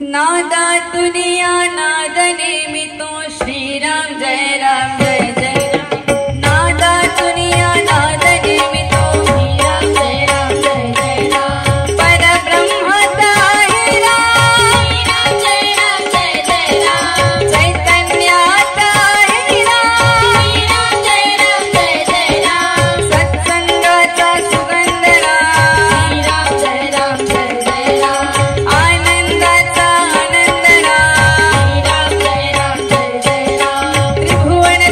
नादा दुनिया नाद नेमितो श्रीराम जय राम जय जय राम। नादा दुनिया नाद नेमितो श्रीराम जय राम जय जय राम। परब्रह्म ताहि राम जय राम जय जय राम। चैतन्य ताहि राम जय राम जय जय राम। सत्संगाचा सुगंध राम जय राम जय जय राम। आनंदाचा आनंद राम जय राम जय जय राम। त्रिभुवन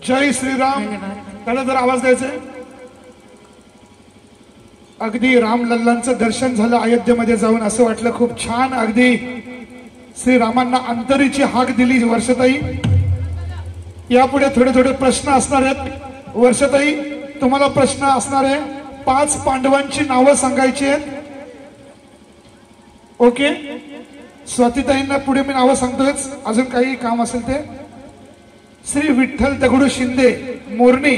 जय श्रीराम. त्याला जर आवाज द्यायचा. अगदी रामलल्लांचं दर्शन झालं अयोध्येमध्ये जाऊन, असं वाटलं खूप छान. अगदी श्रीरामांना अंतरीची हाक दिली वर्षाताई. यापुढे थोडे थोडे प्रश्न असणार आहेत. वर्षाताई तुम्हाला प्रश्न असणार आहे. 5 पांडवांची नावं सांगायची आहेत. ओके. स्वातीताईंना पुढे मी नावं सांगतोयच, अजून काही काम असेल ते. श्री विठ्ठल दगडू शिंदे मोरणी,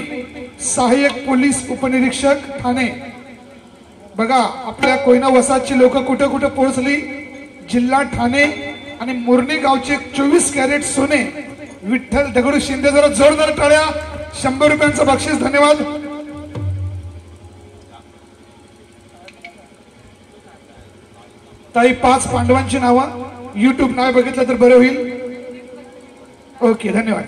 सहाय्यक पोलीस उपनिरीक्षक ठाणे. बघा आपल्या कोयना वसाहतची लोक कुठे कुठे पोहोचली. जिल्हा ठाणे आणि मोरणी गावचे 24 कॅरेट सोने विठ्ठल दगडू शिंदे. जरा जोरदार टाळ्या. 100 रुपयांचं बक्षीस. धन्यवाद. ताई 5 पांडवांची नावं. युट्यूब नाव बघितलं तर बरं होईल. ओके धन्यवाद.